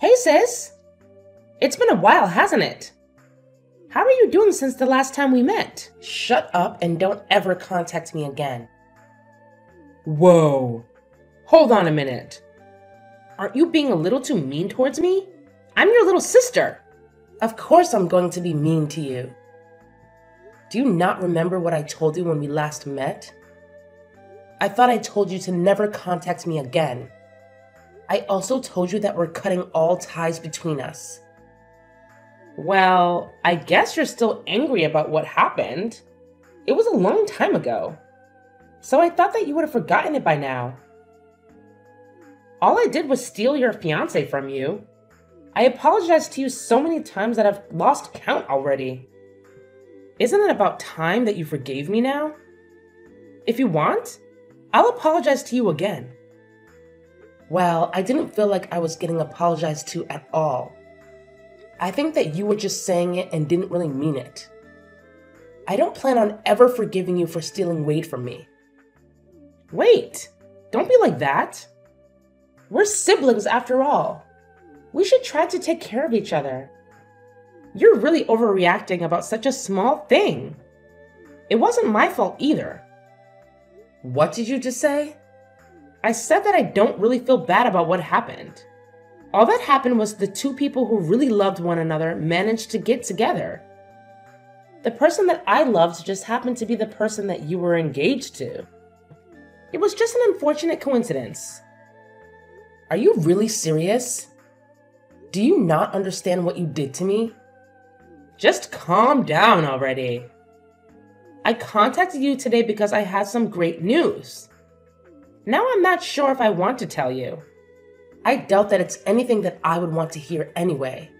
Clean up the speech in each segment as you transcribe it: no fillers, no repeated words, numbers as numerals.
Hey sis! It's been a while, hasn't it? How are you doing since the last time we met? Shut up and don't ever contact me again. Whoa! Hold on a minute. Aren't you being a little too mean towards me? I'm your little sister. Of course I'm going to be mean to you. Do you not remember what I told you when we last met? I thought I told you to never contact me again. I also told you that we're cutting all ties between us. Well, I guess you're still angry about what happened. It was a long time ago. So I thought that you would have forgotten it by now. All I did was steal your fiancé from you. I apologized to you so many times that I've lost count already. Isn't it about time that you forgave me now? If you want, I'll apologize to you again. Well, I didn't feel like I was getting apologized to at all. I think that you were just saying it and didn't really mean it. I don't plan on ever forgiving you for stealing Wade from me. Wait, don't be like that. We're siblings after all. We should try to take care of each other. You're really overreacting about such a small thing. It wasn't my fault either. What did you just say? I said that I don't really feel bad about what happened. All that happened was the two people who really loved one another managed to get together. The person that I loved just happened to be the person that you were engaged to. It was just an unfortunate coincidence. Are you really serious? Do you not understand what you did to me? Just calm down already. I contacted you today because I had some great news. Now I'm not sure if I want to tell you. I doubt that it's anything that I would want to hear anyway.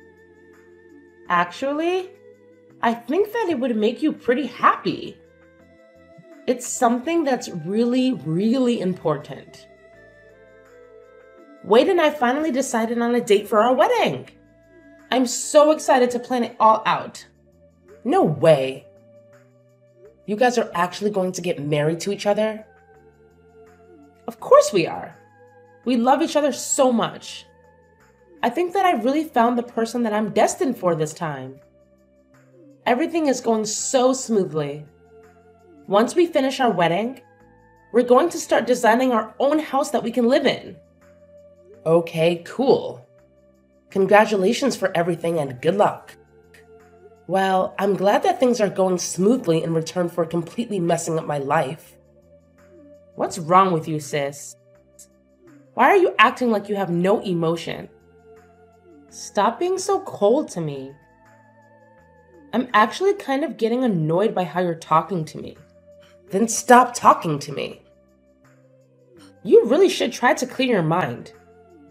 Actually, I think that it would make you pretty happy. It's something that's really, really important. Wade and I finally decided on a date for our wedding. I'm so excited to plan it all out. No way. You guys are actually going to get married to each other? Of course we are. We love each other so much. I think that I really found the person that I'm destined for this time. Everything is going so smoothly. Once we finish our wedding, we're going to start designing our own house that we can live in. Okay, cool. Congratulations for everything and good luck. Well, I'm glad that things are going smoothly in return for completely messing up my life. What's wrong with you, sis? Why are you acting like you have no emotion? Stop being so cold to me. I'm actually kind of getting annoyed by how you're talking to me. Then stop talking to me. You really should try to clear your mind.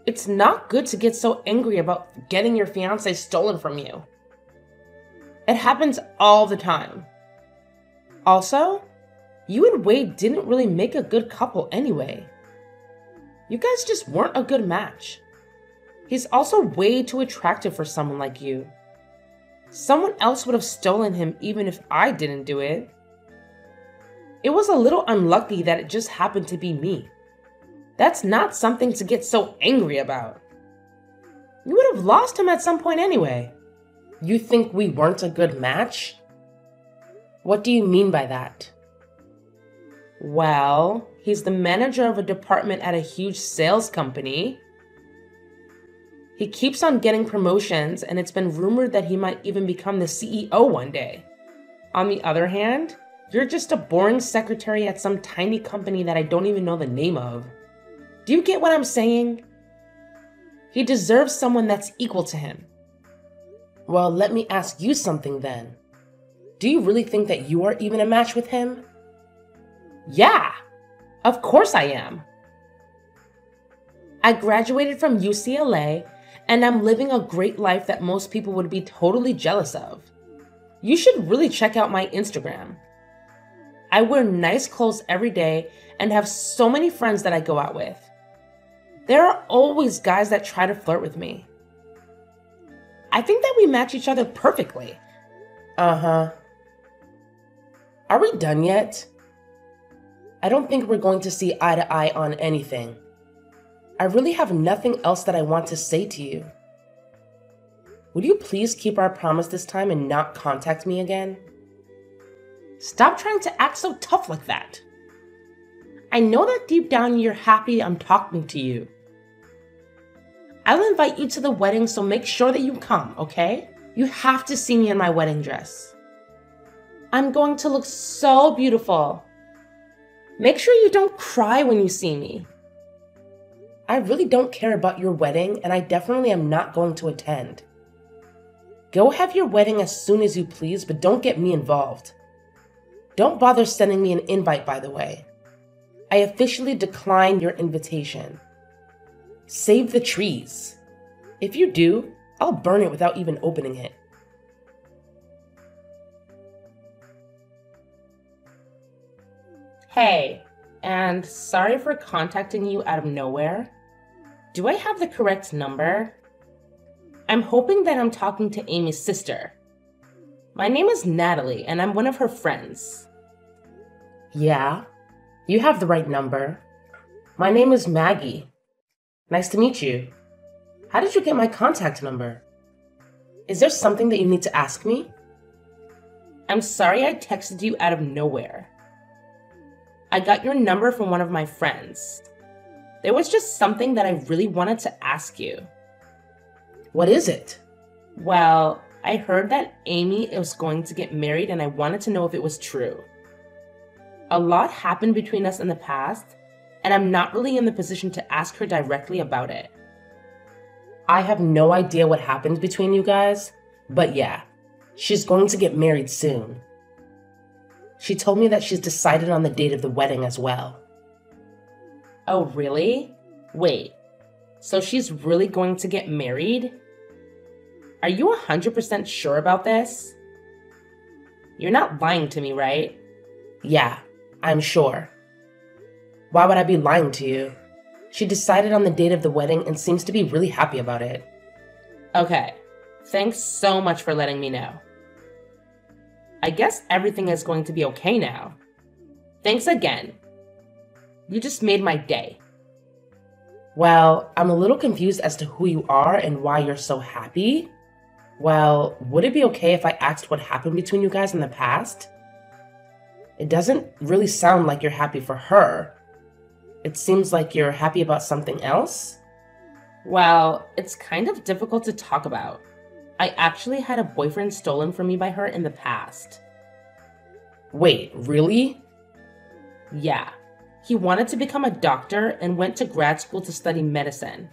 It's not good to get so angry about getting your fiancé stolen from you. It happens all the time. Also, you and Wade didn't really make a good couple anyway. You guys just weren't a good match. He's also way too attractive for someone like you. Someone else would have stolen him even if I didn't do it. It was a little unlucky that it just happened to be me. That's not something to get so angry about. You would have lost him at some point anyway. You think we weren't a good match? What do you mean by that? Well, he's the manager of a department at a huge sales company. He keeps on getting promotions, and it's been rumored that he might even become the CEO one day. On the other hand, you're just a boring secretary at some tiny company that I don't even know the name of. Do you get what I'm saying? He deserves someone that's equal to him. Well, let me ask you something then. Do you really think that you are even a match with him? Yeah, of course I am. I graduated from UCLA, and I'm living a great life that most people would be totally jealous of. You should really check out my Instagram. I wear nice clothes every day and have so many friends that I go out with. There are always guys that try to flirt with me. I think that we match each other perfectly. Uh-huh. Are we done yet? I don't think we're going to see eye to eye on anything. I really have nothing else that I want to say to you. Would you please keep our promise this time and not contact me again? Stop trying to act so tough like that. I know that deep down you're happy I'm talking to you. I'll invite you to the wedding, so make sure that you come, okay? You have to see me in my wedding dress. I'm going to look so beautiful. Make sure you don't cry when you see me. I really don't care about your wedding, and I definitely am not going to attend. Go have your wedding as soon as you please, but don't get me involved. Don't bother sending me an invite, by the way. I officially decline your invitation. Save the trees. If you do, I'll burn it without even opening it. Hey, and sorry for contacting you out of nowhere. Do I have the correct number? I'm hoping that I'm talking to Amy's sister. My name is Natalie, and I'm one of her friends. Yeah, you have the right number. My name is Maggie. Nice to meet you. How did you get my contact number? Is there something that you need to ask me? I'm sorry I texted you out of nowhere. I got your number from one of my friends. There was just something that I really wanted to ask you. What is it? Well, I heard that Amy was going to get married, and I wanted to know if it was true. A lot happened between us in the past, and I'm not really in the position to ask her directly about it. I have no idea what happened between you guys, but yeah, she's going to get married soon. She told me that she's decided on the date of the wedding as well. Oh, really? Wait, so she's really going to get married? Are you 100% sure about this? You're not lying to me, right? Yeah, I'm sure. Why would I be lying to you? She decided on the date of the wedding and seems to be really happy about it. Okay, thanks so much for letting me know. I guess everything is going to be okay now. Thanks again. You just made my day. Well, I'm a little confused as to who you are and why you're so happy. Well, would it be okay if I asked what happened between you guys in the past? It doesn't really sound like you're happy for her. It seems like you're happy about something else. Well, it's kind of difficult to talk about. I actually had a boyfriend stolen from me by her in the past. Wait, really? Yeah. He wanted to become a doctor and went to grad school to study medicine.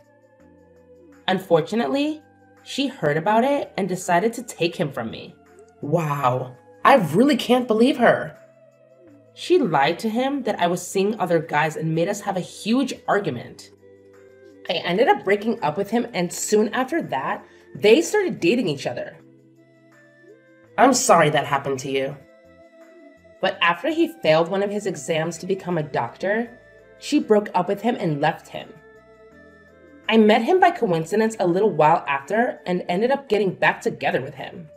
Unfortunately, she heard about it and decided to take him from me. Wow, I really can't believe her. She lied to him that I was seeing other guys and made us have a huge argument. I ended up breaking up with him, and soon after that, they started dating each other. I'm sorry that happened to you. But after he failed one of his exams to become a doctor, she broke up with him and left him. I met him by coincidence a little while after and ended up getting back together with him.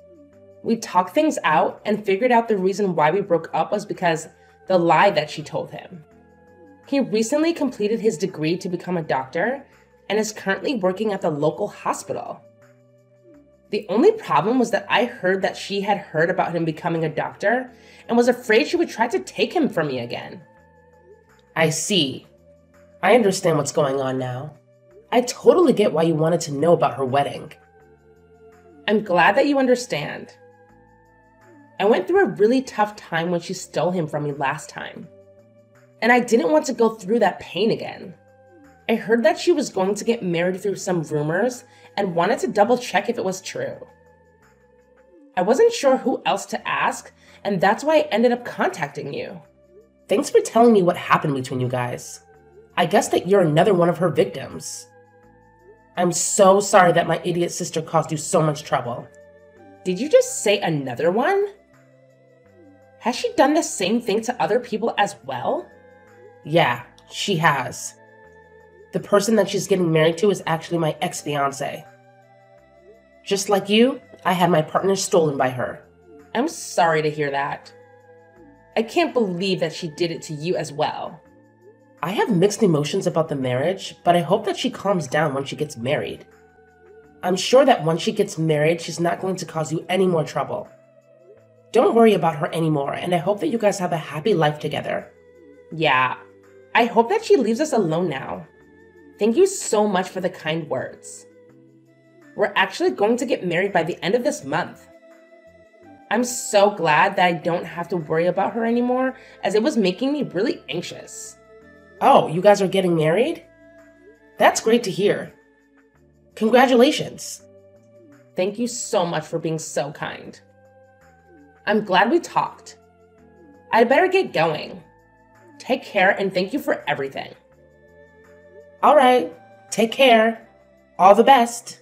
We talked things out and figured out the reason why we broke up was because the lie that she told him. He recently completed his degree to become a doctor and is currently working at the local hospital. The only problem was that I heard that she had heard about him becoming a doctor and was afraid she would try to take him from me again. I see. I understand what's going on now. I totally get why you wanted to know about her wedding. I'm glad that you understand. I went through a really tough time when she stole him from me last time, and I didn't want to go through that pain again. I heard that she was going to get married through some rumors and wanted to double check if it was true. I wasn't sure who else to ask, and that's why I ended up contacting you. Thanks for telling me what happened between you guys. I guess that you're another one of her victims. I'm so sorry that my idiot sister caused you so much trouble. Did you just say another one? Has she done the same thing to other people as well? Yeah, she has. The person that she's getting married to is actually my ex-fiance. Just like you, I had my partner stolen by her. I'm sorry to hear that. I can't believe that she did it to you as well. I have mixed emotions about the marriage, but I hope that she calms down when she gets married. I'm sure that once she gets married, she's not going to cause you any more trouble. Don't worry about her anymore, and I hope that you guys have a happy life together. Yeah, I hope that she leaves us alone now. Thank you so much for the kind words. We're actually going to get married by the end of this month. I'm so glad that I don't have to worry about her anymore, as it was making me really anxious. Oh, you guys are getting married? That's great to hear. Congratulations. Thank you so much for being so kind. I'm glad we talked. I'd better get going. Take care and thank you for everything. All right, take care. All the best.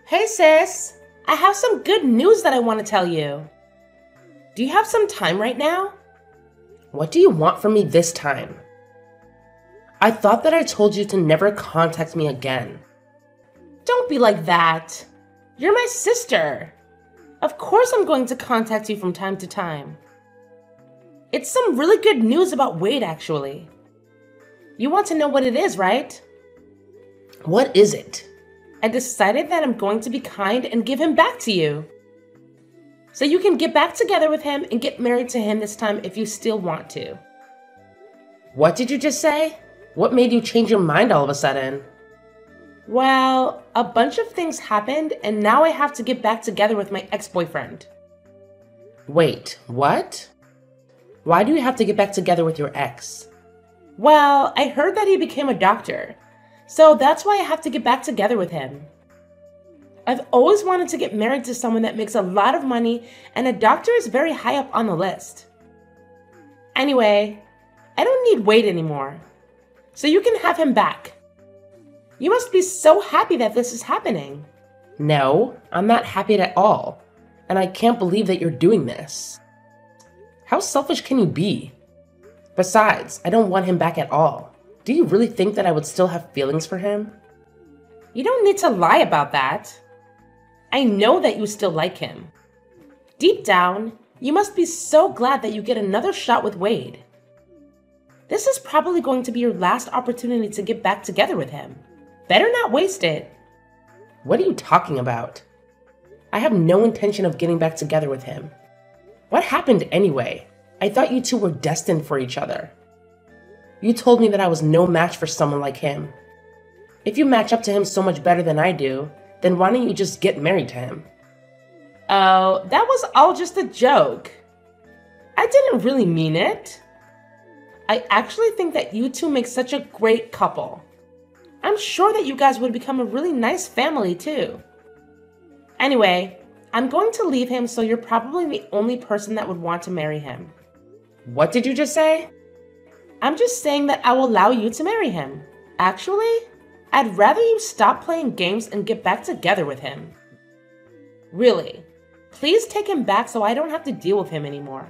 Hey sis, I have some good news that I want to tell you. Do you have some time right now? What do you want from me this time? I thought that I told you to never contact me again. Don't be like that. You're my sister. Of course I'm going to contact you from time to time. It's some really good news about Wade, actually. You want to know what it is, right? What is it? I decided that I'm going to be kind and give him back to you. So you can get back together with him and get married to him this time if you still want to. What did you just say? What made you change your mind all of a sudden? Well, a bunch of things happened and now I have to get back together with my ex-boyfriend. Wait, what? Why do you have to get back together with your ex? Well, I heard that he became a doctor, so that's why I have to get back together with him. I've always wanted to get married to someone that makes a lot of money, and a doctor is very high up on the list. Anyway, I don't need Wade anymore, so you can have him back. You must be so happy that this is happening. No, I'm not happy at all, and I can't believe that you're doing this. How selfish can you be? Besides, I don't want him back at all. Do you really think that I would still have feelings for him? You don't need to lie about that. I know that you still like him. Deep down, you must be so glad that you get another shot with Wade. This is probably going to be your last opportunity to get back together with him. Better not waste it. What are you talking about? I have no intention of getting back together with him. What happened anyway? I thought you two were destined for each other. You told me that I was no match for someone like him. If you match up to him so much better than I do, then why don't you just get married to him? Oh, that was all just a joke. I didn't really mean it. I actually think that you two make such a great couple. I'm sure that you guys would become a really nice family too. Anyway, I'm going to leave him, so you're probably the only person that would want to marry him. What did you just say? I'm just saying that I will allow you to marry him. Actually, I'd rather you stop playing games and get back together with him. Really, please take him back so I don't have to deal with him anymore.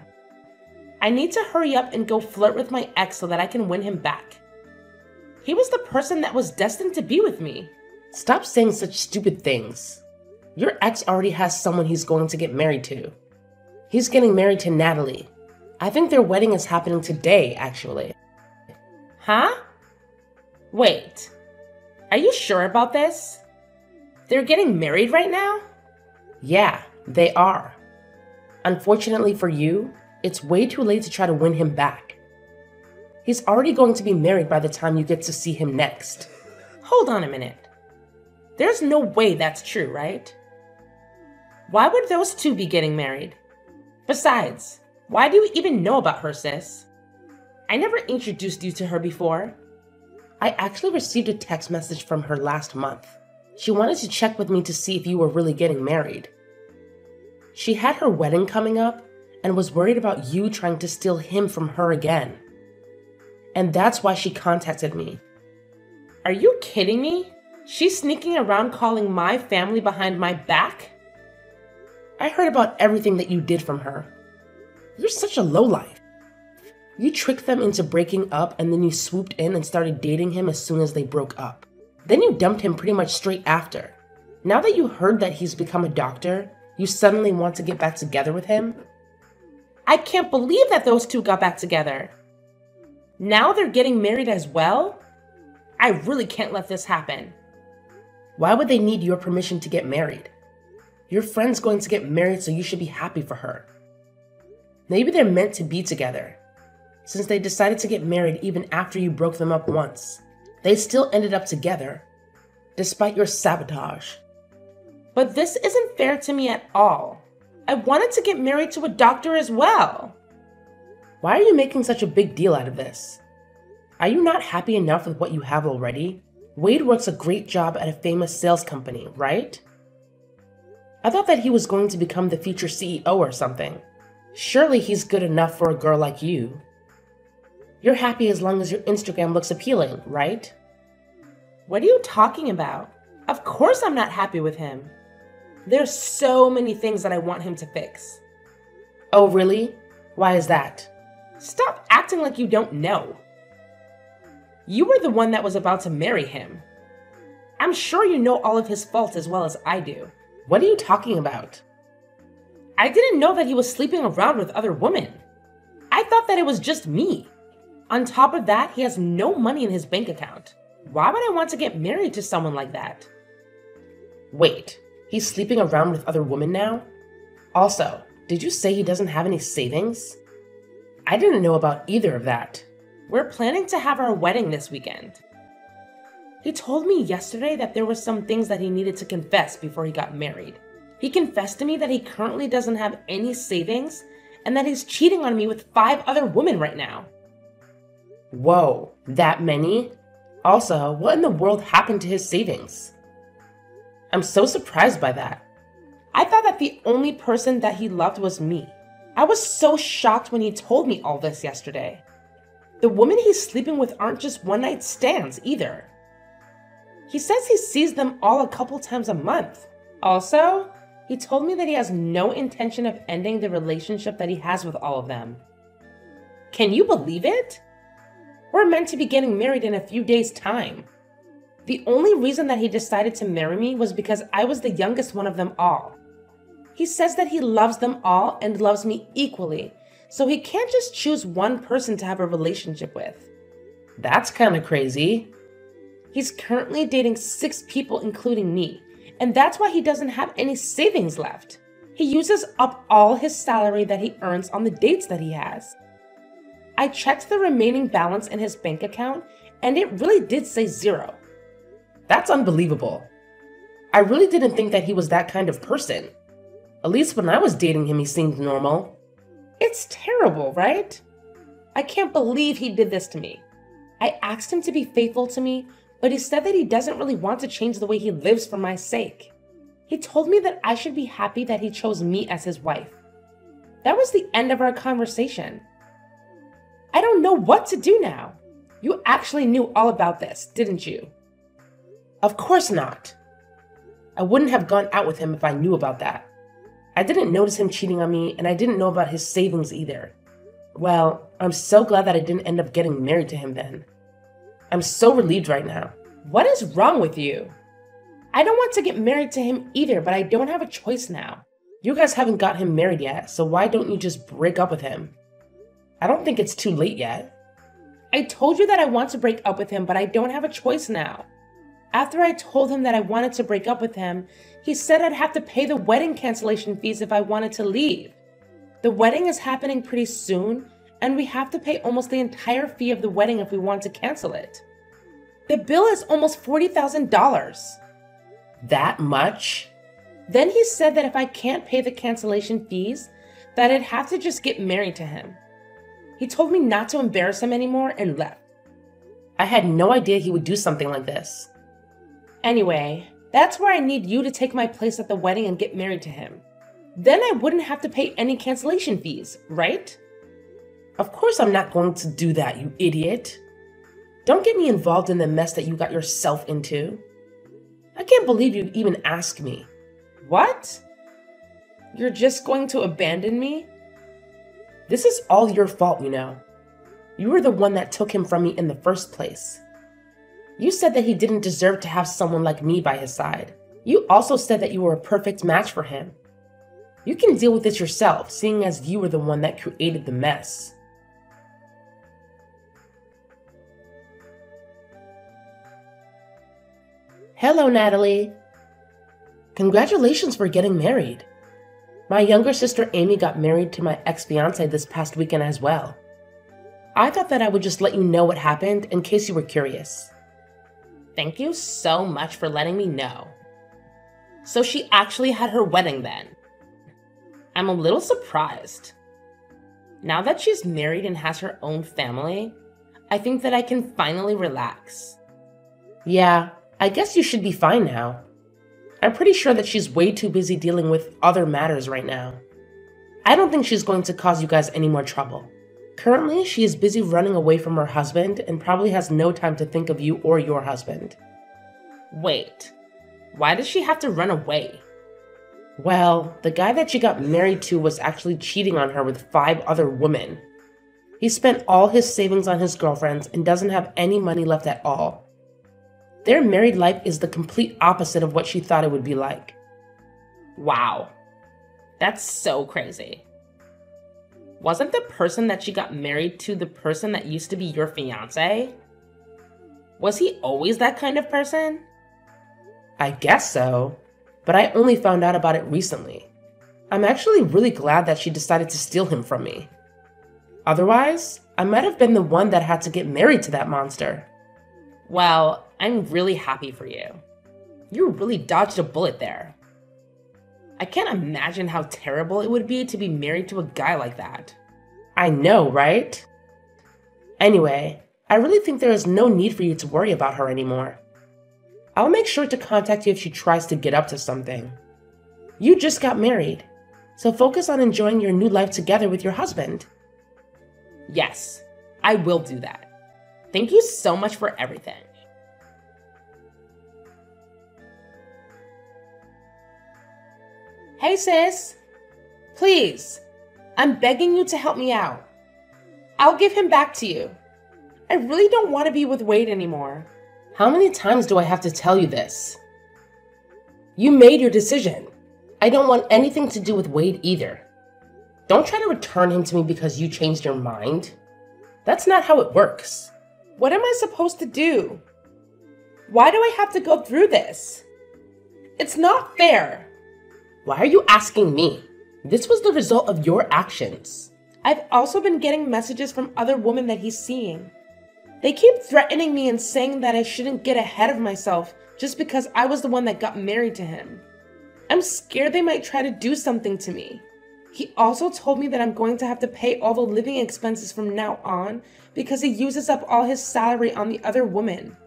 I need to hurry up and go flirt with my ex so that I can win him back. He was the person that was destined to be with me. Stop saying such stupid things. Your ex already has someone he's going to get married to. He's getting married to Natalie. I think their wedding is happening today, actually. Huh? Wait, are you sure about this? They're getting married right now? Yeah, they are. Unfortunately for you, it's way too late to try to win him back. He's already going to be married by the time you get to see him next. Hold on a minute. There's no way that's true, right? Why would those two be getting married? Besides, why do you even know about her, sis? I never introduced you to her before. I actually received a text message from her last month. She wanted to check with me to see if you were really getting married. She had her wedding coming up and was worried about you trying to steal him from her again. And that's why she contacted me. Are you kidding me? She's sneaking around calling my family behind my back? I heard about everything that you did from her. You're such a lowlife. You tricked them into breaking up and then you swooped in and started dating him as soon as they broke up. Then you dumped him pretty much straight after. Now that you heard that he's become a doctor, you suddenly want to get back together with him? I can't believe that those two got back together. Now they're getting married as well? I really can't let this happen. Why would they need your permission to get married? Your friend's going to get married, so you should be happy for her. Maybe they're meant to be together. Since they decided to get married even after you broke them up once, they still ended up together, despite your sabotage. But this isn't fair to me at all. I wanted to get married to a doctor as well. Why are you making such a big deal out of this? Are you not happy enough with what you have already? Wade works a great job at a famous sales company, right? I thought that he was going to become the future CEO or something. Surely he's good enough for a girl like you. You're happy as long as your Instagram looks appealing, right? What are you talking about? Of course I'm not happy with him. There's so many things that I want him to fix. Oh, really? Why is that? Stop acting like you don't know. You were the one that was about to marry him. I'm sure you know all of his faults as well as I do. What are you talking about? I didn't know that he was sleeping around with other women. I thought that it was just me. On top of that, he has no money in his bank account. Why would I want to get married to someone like that? Wait, he's sleeping around with other women now? Also, did you say he doesn't have any savings? I didn't know about either of that. We're planning to have our wedding this weekend. He told me yesterday that there were some things that he needed to confess before he got married. He confessed to me that he currently doesn't have any savings and that he's cheating on me with 5 other women right now. Whoa, that many? Also, what in the world happened to his savings? I'm so surprised by that. I thought that the only person that he loved was me. I was so shocked when he told me all this yesterday. The women he's sleeping with aren't just one-night stands either. He says he sees them all a couple times a month. Also, he told me that he has no intention of ending the relationship that he has with all of them. Can you believe it? We're meant to be getting married in a few days' time. The only reason that he decided to marry me was because I was the youngest one of them all. He says that he loves them all and loves me equally, so he can't just choose one person to have a relationship with. That's kind of crazy. He's currently dating 6 people, including me, and that's why he doesn't have any savings left. He uses up all his salary that he earns on the dates that he has. I checked the remaining balance in his bank account, and it really did say 0. That's unbelievable. I really didn't think that he was that kind of person. At least when I was dating him, he seemed normal. It's terrible, right? I can't believe he did this to me. I asked him to be faithful to me, but he said that he doesn't really want to change the way he lives for my sake. He told me that I should be happy that he chose me as his wife. That was the end of our conversation. I don't know what to do now. You actually knew all about this, didn't you? Of course not. I wouldn't have gone out with him if I knew about that. I didn't notice him cheating on me, and I didn't know about his savings either. Well, I'm so glad that I didn't end up getting married to him then. I'm so relieved right now. What is wrong with you? I don't want to get married to him either, but I don't have a choice now. You guys haven't got him married yet, so why don't you just break up with him? I don't think it's too late yet. I told you that I want to break up with him, but I don't have a choice now. After I told him that I wanted to break up with him, he said I'd have to pay the wedding cancellation fees if I wanted to leave. The wedding is happening pretty soon, and we have to pay almost the entire fee of the wedding if we want to cancel it. The bill is almost $40,000. That much? Then he said that if I can't pay the cancellation fees, that I'd have to just get married to him. He told me not to embarrass him anymore and left. I had no idea he would do something like this. Anyway, that's where I need you to take my place at the wedding and get married to him. Then I wouldn't have to pay any cancellation fees, right? Of course I'm not going to do that, you idiot. Don't get me involved in the mess that you got yourself into. I can't believe you even asked me. What? You're just going to abandon me? This is all your fault, you know. You were the one that took him from me in the first place. You said that he didn't deserve to have someone like me by his side. You also said that you were a perfect match for him. You can deal with this yourself, seeing as you were the one that created the mess. Hello, Natalie. Congratulations for getting married. My younger sister Amy got married to my ex-fiance this past weekend as well. I thought that I would just let you know what happened in case you were curious. Thank you so much for letting me know. So she actually had her wedding then. I'm a little surprised. Now that she's married and has her own family, I think that I can finally relax. Yeah, I guess you should be fine now. I'm pretty sure that she's way too busy dealing with other matters right now. I don't think she's going to cause you guys any more trouble. Currently, she is busy running away from her husband and probably has no time to think of you or your husband. Wait, why does she have to run away? Well, the guy that she got married to was actually cheating on her with 5 other women. He spent all his savings on his girlfriends and doesn't have any money left at all. Their married life is the complete opposite of what she thought it would be like. Wow, that's so crazy. Wasn't the person that she got married to the person that used to be your fiancé? Was he always that kind of person? I guess so, but I only found out about it recently. I'm actually really glad that she decided to steal him from me. Otherwise, I might have been the one that had to get married to that monster. Well, I'm really happy for you. You really dodged a bullet there. I can't imagine how terrible it would be to be married to a guy like that. I know, right? Anyway, I really think there is no need for you to worry about her anymore. I'll make sure to contact you if she tries to get up to something. You just got married, so focus on enjoying your new life together with your husband. Yes, I will do that. Thank you so much for everything. Hey sis, please, I'm begging you to help me out. I'll give him back to you. I really don't want to be with Wade anymore. How many times do I have to tell you this? You made your decision. I don't want anything to do with Wade either. Don't try to return him to me because you changed your mind. That's not how it works. What am I supposed to do? Why do I have to go through this? It's not fair. Why are you asking me? This was the result of your actions. I've also been getting messages from other women that he's seeing. They keep threatening me and saying that I shouldn't get ahead of myself just because I was the one that got married to him. I'm scared they might try to do something to me. He also told me that I'm going to have to pay all the living expenses from now on because he uses up all his salary on the other woman.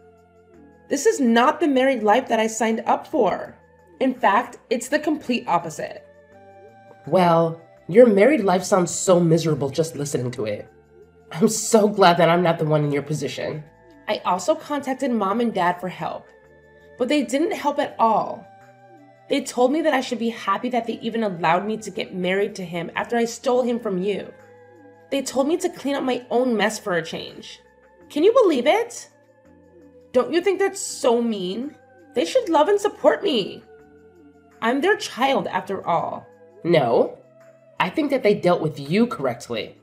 This is not the married life that I signed up for. In fact, it's the complete opposite. Well, your married life sounds so miserable just listening to it. I'm so glad that I'm not the one in your position. I also contacted Mom and Dad for help, but they didn't help at all. They told me that I should be happy that they even allowed me to get married to him after I stole him from you. They told me to clean up my own mess for a change. Can you believe it? Don't you think that's so mean? They should love and support me. I'm their child after all. No, I think that they dealt with you correctly.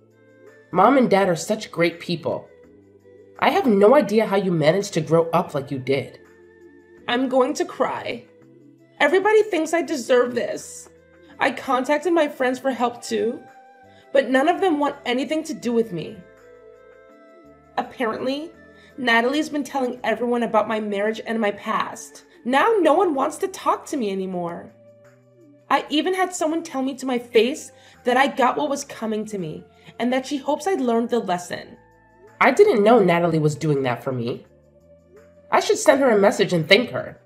Mom and Dad are such great people. I have no idea how you managed to grow up like you did. I'm going to cry. Everybody thinks I deserve this. I contacted my friends for help too, but none of them want anything to do with me. Apparently, Natalie's been telling everyone about my marriage and my past. Now no one wants to talk to me anymore. I even had someone tell me to my face that I got what was coming to me and that she hopes I learned the lesson. I didn't know Natalie was doing that for me. I should send her a message and thank her.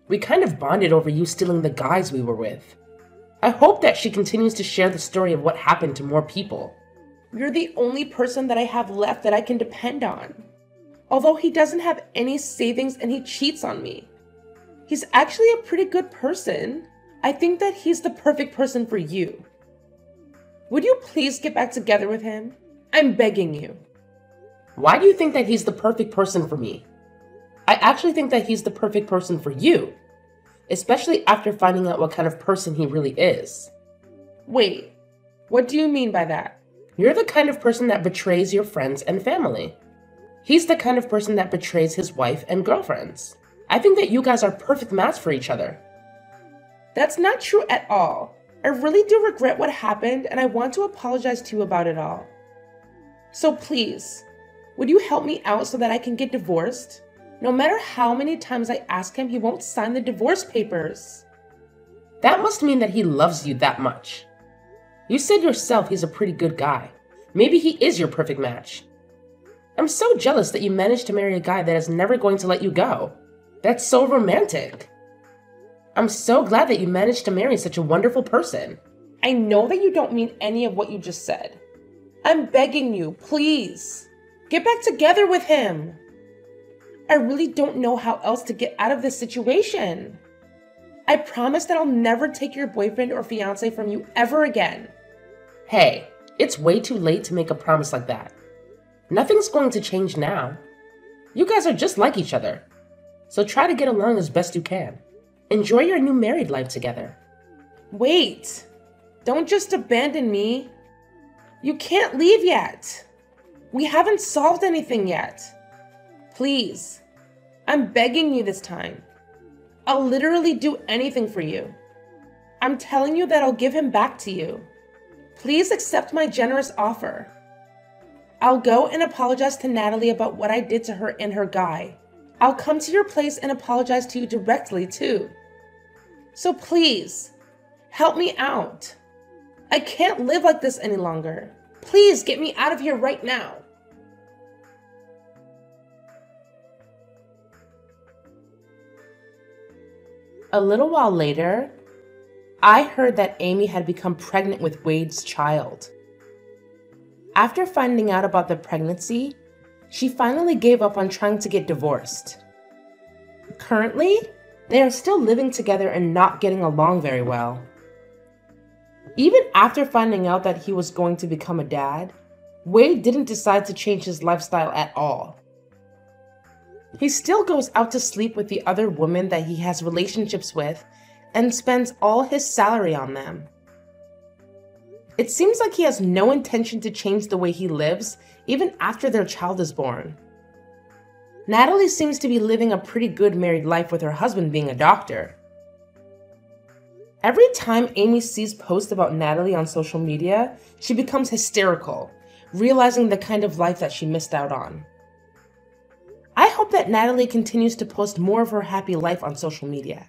We kind of bonded over you stealing the guys we were with. I hope that she continues to share the story of what happened to more people. You're the only person that I have left that I can depend on. Although he doesn't have any savings and he cheats on me. He's actually a pretty good person. I think that he's the perfect person for you. Would you please get back together with him? I'm begging you. Why do you think that he's the perfect person for me? I actually think that he's the perfect person for you, especially after finding out what kind of person he really is. Wait, what do you mean by that? You're the kind of person that betrays your friends and family. He's the kind of person that betrays his wife and girlfriends. I think that you guys are a perfect match for each other. That's not true at all. I really do regret what happened, and I want to apologize to you about it all. So please, would you help me out so that I can get divorced? No matter how many times I ask him, he won't sign the divorce papers. That must mean that he loves you that much. You said yourself he's a pretty good guy. Maybe he is your perfect match. I'm so jealous that you managed to marry a guy that is never going to let you go. That's so romantic. I'm so glad that you managed to marry such a wonderful person. I know that you don't mean any of what you just said. I'm begging you, please, get back together with him. I really don't know how else to get out of this situation. I promise that I'll never take your boyfriend or fiance from you ever again. Hey, it's way too late to make a promise like that. Nothing's going to change now. You guys are just like each other. So try to get along as best you can. Enjoy your new married life together. Wait, don't just abandon me. You can't leave yet. We haven't solved anything yet. Please, I'm begging you this time. I'll literally do anything for you. I'm telling you that I'll give him back to you. Please accept my generous offer. I'll go and apologize to Natalie about what I did to her and her guy. I'll come to your place and apologize to you directly too. So please, help me out. I can't live like this any longer. Please get me out of here right now. A little while later, I heard that Amy had become pregnant with Wade's child. After finding out about the pregnancy, she finally gave up on trying to get divorced. Currently, they are still living together and not getting along very well. Even after finding out that he was going to become a dad, Wade didn't decide to change his lifestyle at all. He still goes out to sleep with the other women that he has relationships with and spends all his salary on them. It seems like he has no intention to change the way he lives, even after their child is born. Natalie seems to be living a pretty good married life with her husband being a doctor. Every time Amy sees posts about Natalie on social media, she becomes hysterical, realizing the kind of life that she missed out on. I hope that Natalie continues to post more of her happy life on social media.